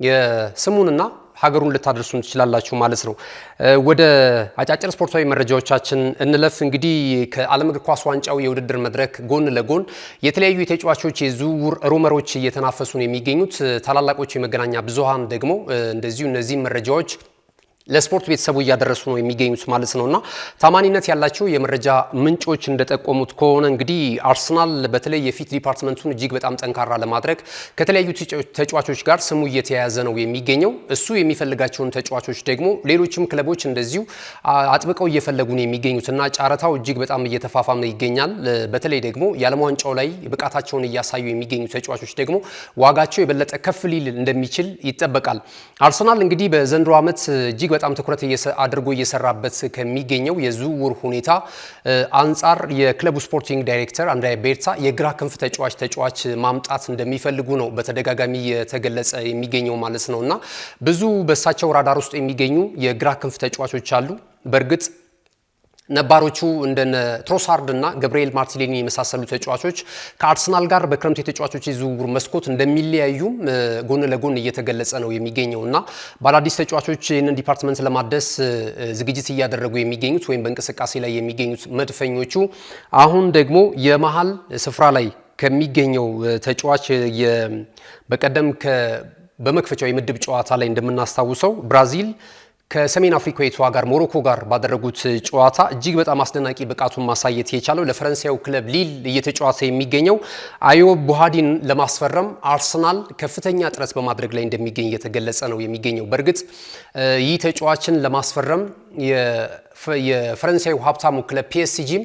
የስሙንና ሀገሩን ልታደርሱን ትችላላችሁ ማለት ነው። ወደ አጫጭር ስፖርታዊ መረጃዎቻችን እንለፍ። እንግዲህ ከዓለም እግር ኳስ ዋንጫው የውድድር መድረክ ጎን ለጎን የተለያዩ የተጫዋቾች የዝውውር ሩመሮች እየተናፈሱ ነው የሚገኙት። ታላላቆቹ የመገናኛ ብዙሃን ደግሞ እንደዚሁ እነዚህ መረጃዎች ለስፖርት ቤተሰቡ እያደረሱ ነው የሚገኙት ማለት ነውና ታማኒነት ያላቸው የመረጃ ምንጮች እንደጠቆሙት ከሆነ እንግዲህ አርሰናል በተለይ የፊት ዲፓርትመንቱን እጅግ በጣም ጠንካራ ለማድረግ ከተለያዩ ተጫዋቾች ጋር ስሙ እየተያያዘ ነው የሚገኘው። እሱ የሚፈልጋቸውን ተጫዋቾች ደግሞ ሌሎችም ክለቦች እንደዚሁ አጥብቀው እየፈለጉ ነው የሚገኙትና ጨረታው እጅግ በጣም እየተፋፋመ ይገኛል። በተለይ ደግሞ የዓለም ዋንጫው ላይ ብቃታቸውን እያሳዩ የሚገኙ ተጫዋቾች ደግሞ ዋጋቸው የበለጠ ከፍ ሊል እንደሚችል ይጠበቃል። አርሰናል እንግዲህ በዘንድሮ ዓመት እጅግ በጣም ትኩረት አድርጎ እየሰራበት ከሚገኘው የዝውውር ሁኔታ አንጻር የክለቡ ስፖርቲንግ ዳይሬክተር አንድሪያ ቤርታ የግራ ክንፍ ተጫዋች ማምጣት እንደሚፈልጉ ነው በተደጋጋሚ የተገለጸ የሚገኘው ማለት ነውና ብዙ በሳቸው ራዳር ውስጥ የሚገኙ የግራ ክንፍ ተጫዋቾች አሉ። በእርግጥ ነባሮቹ እንደነ ትሮሳርድ እና ገብርኤል ማርቲኔሊ የመሳሰሉ ተጫዋቾች ከአርሰናል ጋር በክረምት የተጫዋቾች የዝውውር መስኮት እንደሚለያዩም ጎን ለጎን እየተገለጸ ነው የሚገኘውና በአዳዲስ ተጫዋቾች ይህንን ዲፓርትመንት ለማደስ ዝግጅት እያደረጉ የሚገኙት ወይም በእንቅስቃሴ ላይ የሚገኙት መድፈኞቹ አሁን ደግሞ የመሃል ስፍራ ላይ ከሚገኘው ተጫዋች በቀደም በመክፈቻው የምድብ ጨዋታ ላይ እንደምናስታውሰው ብራዚል ከሰሜን አፍሪካዊቷ ጋር ሞሮኮ ጋር ባደረጉት ጨዋታ እጅግ በጣም አስደናቂ ብቃቱን ማሳየት የቻለው ለፈረንሳዩ ክለብ ሊል እየተጫወተ የሚገኘው አዮብ ቡሃዲን ለማስፈረም አርሰናል ከፍተኛ ጥረት በማድረግ ላይ እንደሚገኝ እየተገለጸ ነው የሚገኘው። በእርግጥ ይህ ተጫዋችን ለማስፈረም የፈረንሳዩ ሀብታሙ ክለብ ፒኤስጂም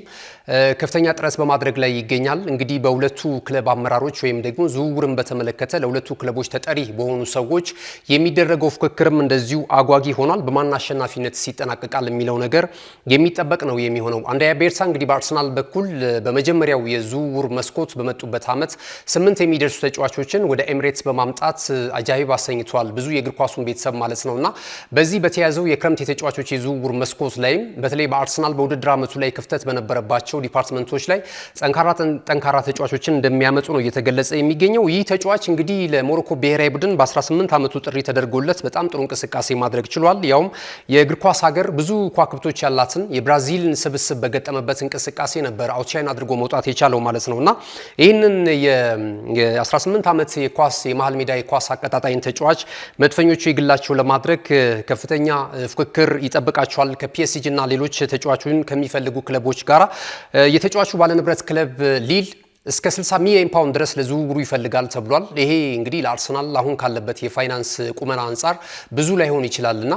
ከፍተኛ ጥረት በማድረግ ላይ ይገኛል። እንግዲህ በሁለቱ ክለብ አመራሮች ወይም ደግሞ ዝውውርን በተመለከተ ለሁለቱ ክለቦች ተጠሪ በሆኑ ሰዎች የሚደረገው ፍክክርም እንደዚሁ አጓጊ ሆኗል። በማን አሸናፊነት ሲጠናቀቃል የሚለው ነገር የሚጠበቅ ነው የሚሆነው። አንድሪያ ቤርታ እንግዲህ በአርሰናል በኩል በመጀመሪያው የዝውውር መስኮት በመጡበት ዓመት 8 የሚደርሱ ተጫዋቾችን ወደ ኤሚሬትስ በማምጣት አጃይብ አሰኝቷል። ብዙ የእግር ኳሱን ቤተሰብ ማለት ነውና በዚህ በተያዘው የክረምት የተጫዋቾች የዝውውር መስኮት ላይ በተለይ በአርሰናል በውድድር ዓመቱ ላይ ክፍተት በነበረባቸው ዲፓርትመንቶች ላይ ጠንካራ ተጫዋቾችን እንደሚያመጡ ነው እየተገለጸ የሚገኘው። ይህ ተጫዋች እንግዲህ ለሞሮኮ ብሔራዊ ቡድን በ18 ዓመቱ ጥሪ ተደርጎለት በጣም ጥሩ እንቅስቃሴ ማድረግ ችሏል። ያውም የእግር ኳስ ሀገር ብዙ ከዋክብቶች ያላትን የብራዚልን ስብስብ በገጠመበት እንቅስቃሴ ነበር አውትሻይን አድርጎ መውጣት የቻለው ማለት ነውና ይህንን የ18 ዓመት የመሃል ሜዳ የኳስ አቀጣጣይን ተጫዋች መድፈኞቹ የግላቸው ለማድረግ ከፍተኛ ፍክክር ይጠብቃቸዋል ከፒኤስጂ እና ሌሎች ተጫዋቾችን ከሚፈልጉ ክለቦች ጋራ። የተጫዋቹ ባለንብረት ክለብ ሊል እስከ 60 ሚሊዮን ፓውንድ ድረስ ለዝውውሩ ይፈልጋል ተብሏል። ይሄ እንግዲህ ለአርሰናል አሁን ካለበት የፋይናንስ ቁመና አንጻር ብዙ ላይሆን ይችላልና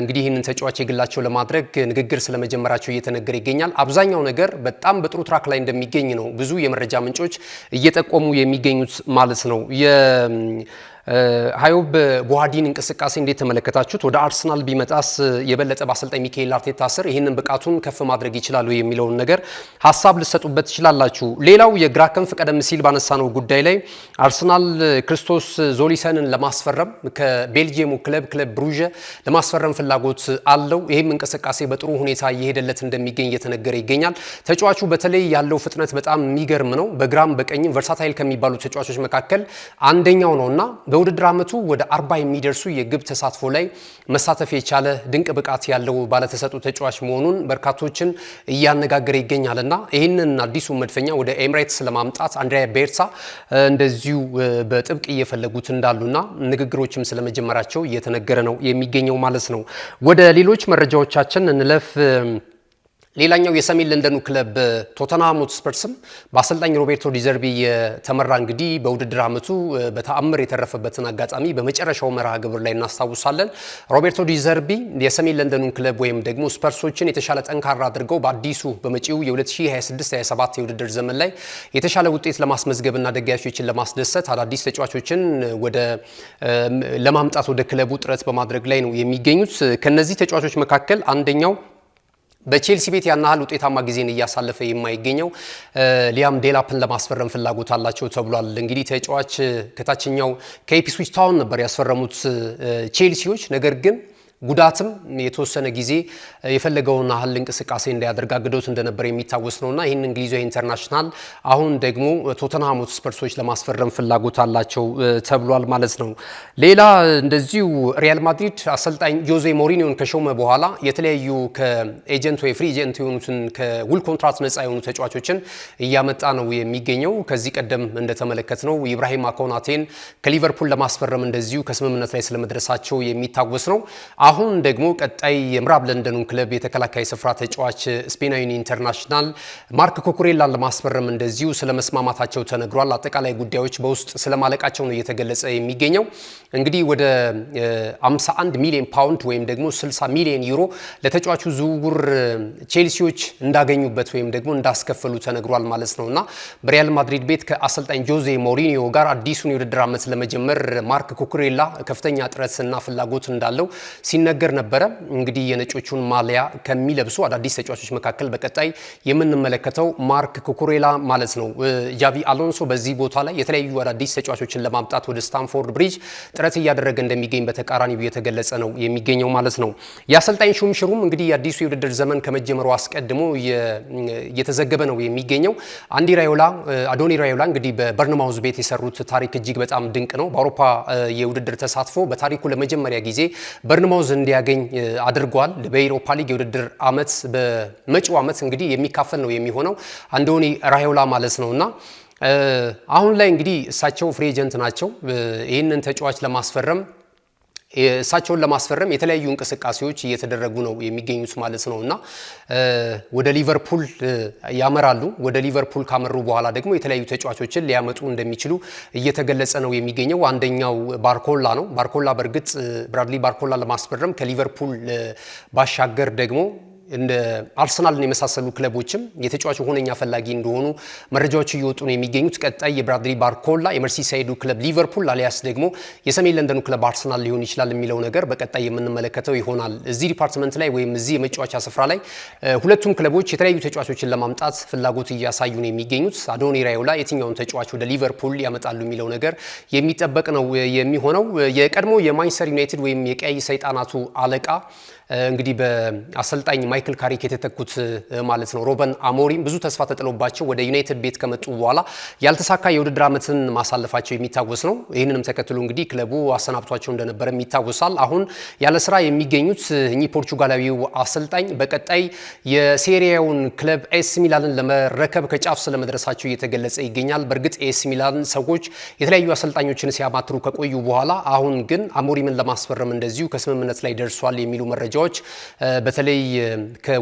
እንግዲህ ይህንን ተጫዋች የግላቸው ለማድረግ ንግግር ስለመጀመራቸው እየተነገረ ይገኛል። አብዛኛው ነገር በጣም በጥሩ ትራክ ላይ እንደሚገኝ ነው ብዙ የመረጃ ምንጮች እየጠቆሙ የሚገኙት ማለት ነው። ሃዮብ ቦሃዲን እንቅስቃሴ እንዴት ተመለከታችሁት? ወደ አርሰናል ቢመጣስ የበለጠ በአሰልጣኝ ሚካኤል አርቴታ ስር ይህንን ብቃቱን ከፍ ማድረግ ይችላሉ የሚለውን ነገር ሀሳብ ልሰጡበት ትችላላችሁ። ሌላው የግራ ክንፍ ቀደም ሲል ባነሳነው ጉዳይ ላይ አርሰናል ክርስቶስ ዞሊሰንን ለማስፈረም ከቤልጂየሙ ክለብ ብሩዥ ለማስፈረም ፍላጎት አለው። ይህም እንቅስቃሴ በጥሩ ሁኔታ እየሄደለት እንደሚገኝ እየተነገረ ይገኛል። ተጫዋቹ በተለይ ያለው ፍጥነት በጣም የሚገርም ነው። በግራም በቀኝም ቨርሳታይል ከሚባሉ ተጫዋቾች መካከል አንደኛው ነውና በውድድር ዓመቱ ወደ 40 የሚደርሱ የግብ ተሳትፎ ላይ መሳተፍ የቻለ ድንቅ ብቃት ያለው ባለተሰጡ ተጫዋች መሆኑን በርካቶችን እያነጋገረ ይገኛልና ይህንን አዲሱ መድፈኛ ወደ ኤምሬትስ ለማምጣት አንድሪያ ቤርሳ እንደዚሁ በጥብቅ እየፈለጉት እንዳሉና ንግግሮችም ስለመጀመራቸው እየተነገረ ነው የሚገኘው ማለት ነው። ወደ ሌሎች መረጃዎቻችን እንለፍ። ሌላኛው የሰሜን ለንደኑ ክለብ ቶተንሃም ሆትስፐርስም በአሰልጣኝ ሮቤርቶ ዲዘርቢ የተመራ እንግዲህ በውድድር ዓመቱ በተአምር የተረፈበትን አጋጣሚ በመጨረሻው መርሃ ግብር ላይ እናስታውሳለን። ሮቤርቶ ዲዘርቢ የሰሜን ለንደኑን ክለብ ወይም ደግሞ ስፐርሶችን የተሻለ ጠንካራ አድርገው በአዲሱ በመጪው የ2026-27 የውድድር ዘመን ላይ የተሻለ ውጤት ለማስመዝገብና ደጋፊዎችን ለማስደሰት አዳዲስ ተጫዋቾችን ለማምጣት ወደ ክለቡ ጥረት በማድረግ ላይ ነው የሚገኙት። ከነዚህ ተጫዋቾች መካከል አንደኛው በቼልሲ ቤት ያናል ውጤታማ ጊዜን እያሳለፈ የማይገኘው ሊያም ዴላፕን ለማስፈረም ፍላጎት አላቸው ተብሏል። እንግዲህ ተጫዋች ከታችኛው ከኢፕስዊች ታውን ነበር ያስፈረሙት ቼልሲዎች። ነገር ግን ጉዳትም የተወሰነ ጊዜ የፈለገውን ያህል እንቅስቃሴ እንዳያደርግ አግዶት እንደነበር የሚታወስ ነውና ይህን እንግሊዛዊ ኢንተርናሽናል አሁን ደግሞ ቶተንሃም ሆትስፐርሶች ለማስፈረም ፍላጎት አላቸው ተብሏል ማለት ነው። ሌላ እንደዚሁ ሪያል ማድሪድ አሰልጣኝ ጆዜ ሞሪኒዮን ከሾመ በኋላ የተለያዩ ከኤጀንት ወይ ፍሪ ኤጀንት የሆኑትን ከውል ኮንትራት ነፃ የሆኑ ተጫዋቾችን እያመጣ ነው የሚገኘው። ከዚህ ቀደም እንደተመለከትነው ኢብራሂማ ኮናቴን ከሊቨርፑል ለማስፈረም እንደዚሁ ከስምምነት ላይ ስለመድረሳቸው የሚታወስ ነው። አሁን ደግሞ ቀጣይ የምዕራብ ለንደኑን ክለብ የተከላካይ ስፍራ ተጫዋች ስፔናዊ ኢንተርናሽናል ማርክ ኩኩሬላን ለማስፈረም እንደዚሁ ስለመስማማታቸው ተነግሯል። አጠቃላይ ጉዳዮች በውስጥ ስለማለቃቸው ነው እየተገለጸ የሚገኘው። እንግዲህ ወደ 51 ሚሊዮን ፓውንድ ወይም ደግሞ 60 ሚሊዮን ዩሮ ለተጫዋቹ ዝውውር ቼልሲዎች እንዳገኙበት ወይም ደግሞ እንዳስከፈሉ ተነግሯል ማለት ነውና በሪያል ማድሪድ ቤት ከአሰልጣኝ ጆዜ ሞሪኒዮ ጋር አዲሱን የውድድር ዓመት ለመጀመር ማርክ ኩኩሬላ ከፍተኛ ጥረትና ፍላጎት እንዳለው ሲነገር ነበረ። እንግዲህ የነጮቹን ማሊያ ከሚለብሱ አዳዲስ ተጫዋቾች መካከል በቀጣይ የምንመለከተው ማርክ ኩኩሬላ ማለት ነው። ጃቪ አሎንሶ በዚህ ቦታ ላይ የተለያዩ አዳዲስ ተጫዋቾችን ለማምጣት ወደ ስታንፎርድ ብሪጅ ጥረት እያደረገ እንደሚገኝ በተቃራኒው የተገለጸ ነው የሚገኘው ማለት ነው። የአሰልጣኝ ሹምሽሩም እንግዲህ የአዲሱ የውድድር ዘመን ከመጀመሩ አስቀድሞ እየተዘገበ ነው የሚገኘው። አዶኒ ራዮላ እንግዲህ በበርንማውዝ ቤት የሰሩት ታሪክ እጅግ በጣም ድንቅ ነው። በአውሮፓ የውድድር ተሳትፎ በታሪኩ ለመጀመሪያ ጊዜ በርንማውዝ እንዲያገኝ አድርጓል። በኤሮፓ ሊግ የውድድር ዓመት በመጪው ዓመት እንግዲህ የሚካፈል ነው የሚሆነው አንዶኒ ራዮላ ማለት ነውና አሁን ላይ እንግዲህ እሳቸው ፍሪ ኤጀንት ናቸው። ይህንን ተጫዋች እሳቸውን ለማስፈረም የተለያዩ እንቅስቃሴዎች እየተደረጉ ነው የሚገኙት ማለት ነውና ወደ ሊቨርፑል ያመራሉ። ወደ ሊቨርፑል ካመሩ በኋላ ደግሞ የተለያዩ ተጫዋቾችን ሊያመጡ እንደሚችሉ እየተገለጸ ነው የሚገኘው። አንደኛው ባርኮላ ነው። ባርኮላ በእርግጥ ብራድሊ ባርኮላ ለማስፈረም ከሊቨርፑል ባሻገር ደግሞ እንደ አርሰናልን የመሳሰሉ ክለቦችም የተጫዋቹ ሆነኛ ፈላጊ እንደሆኑ መረጃዎች እየወጡ ነው የሚገኙት። ቀጣይ የብራድሊ ባርኮላ የመርሲሳይዱ ክለብ ሊቨርፑል አሊያስ ደግሞ የሰሜን ለንደኑ ክለብ አርሰናል ሊሆን ይችላል የሚለው ነገር በቀጣይ የምንመለከተው ይሆናል። እዚህ ዲፓርትመንት ላይ ወይም እዚህ የመጫወቻ ስፍራ ላይ ሁለቱም ክለቦች የተለያዩ ተጫዋቾችን ለማምጣት ፍላጎት እያሳዩ ነው የሚገኙት። አዶኒ ራዮላ የትኛውን ተጫዋች ወደ ሊቨርፑል ያመጣሉ የሚለው ነገር የሚጠበቅ ነው የሚሆነው። የቀድሞ የማንቸስተር ዩናይትድ ወይም የቀይ ሰይጣናቱ አለቃ እንግዲህ በአሰልጣኝ ማይክል ካሪክ የተተኩት ማለት ነው ሮበን አሞሪም ብዙ ተስፋ ተጥሎባቸው ወደ ዩናይትድ ቤት ከመጡ በኋላ ያልተሳካ የውድድር ዓመትን ማሳለፋቸው የሚታወስ ነው። ይህንንም ተከትሎ እንግዲህ ክለቡ አሰናብቷቸው እንደነበረም ይታወሳል። አሁን ያለ ስራ የሚገኙት እኚህ ፖርቹጋላዊው አሰልጣኝ በቀጣይ የሴሪያውን ክለብ ኤስ ሚላንን ለመረከብ ከጫፍ ስለመድረሳቸው እየተገለጸ ይገኛል። በእርግጥ ኤስ ሚላን ሰዎች የተለያዩ አሰልጣኞችን ሲያማትሩ ከቆዩ በኋላ አሁን ግን አሞሪምን ለማስፈረም እንደዚሁ ከስምምነት ላይ ደርሷል የሚሉ መረጃዎች መረጃዎች በተለይ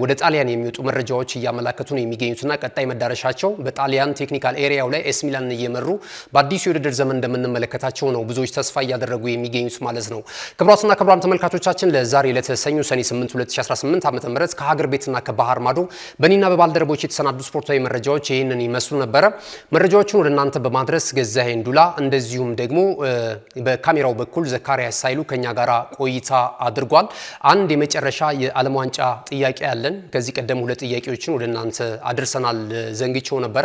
ወደ ጣሊያን የሚወጡ መረጃዎች እያመላከቱ ነው የሚገኙትና ቀጣይ መዳረሻቸው በጣሊያን ቴክኒካል ኤሪያው ላይ ኤስ ሚላንን እየመሩ በአዲሱ የውድድር ዘመን እንደምንመለከታቸው ነው ብዙዎች ተስፋ እያደረጉ የሚገኙት ማለት ነው። ክቡራትና ክቡራን ተመልካቾቻችን ለዛሬ ለተሰኙ ሰኔ 8 2018 ዓ.ም ከሀገር ቤትና ከባህር ማዶ በእኔና በባልደረቦች የተሰናዱ ስፖርታዊ መረጃዎች ይህንን ይመስሉ ነበረ። መረጃዎቹን ወደ እናንተ በማድረስ ገዛኸኝ ዱላ እንደዚሁም ደግሞ በካሜራው በኩል ዘካሪያስ ሳይሉ ከኛ ጋር ቆይታ አድርጓል። አንድ የመጨረሻ የዓለም ዋንጫ ጥያቄ ያለን ከዚህ ቀደም ሁለት ጥያቄዎችን ወደ እናንተ አድርሰናል ዘንግቼው ነበረ።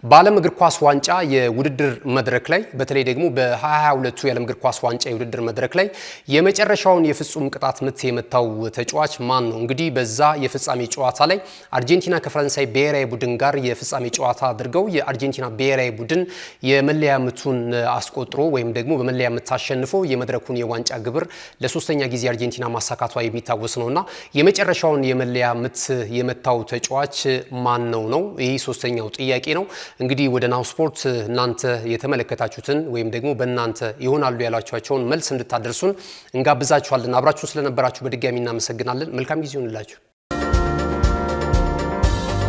በዓለም እግር ኳስ ዋንጫ የውድድር መድረክ ላይ በተለይ ደግሞ በ2022 የዓለም እግር ኳስ ዋንጫ የውድድር መድረክ ላይ የመጨረሻውን የፍጹም ቅጣት ምት የመታው ተጫዋች ማን ነው? እንግዲህ በዛ የፍጻሜ ጨዋታ ላይ አርጀንቲና ከፈረንሳይ ብሔራዊ ቡድን ጋር የፍጻሜ ጨዋታ አድርገው የአርጀንቲና ብሔራዊ ቡድን የመለያ ምቱን አስቆጥሮ ወይም ደግሞ በመለያ ምት አሸንፎ የመድረኩን የዋንጫ ግብር ለሶስተኛ ጊዜ አርጀንቲና ማሳካቷ የሚታወስ ነውና የመጨረሻውን የመለያ ምት የመታው ተጫዋች ማን ነው? ይህ ሶስተኛው ጥያቄ ነው። እንግዲህ ወደ ናሁ ስፖርት እናንተ የተመለከታችሁትን ወይም ደግሞ በእናንተ ይሆናሉ ያላችኋቸውን መልስ እንድታደርሱን እንጋብዛችኋለን። አብራችሁን ስለነበራችሁ በድጋሚ እናመሰግናለን። መልካም ጊዜ ይሁንላችሁ።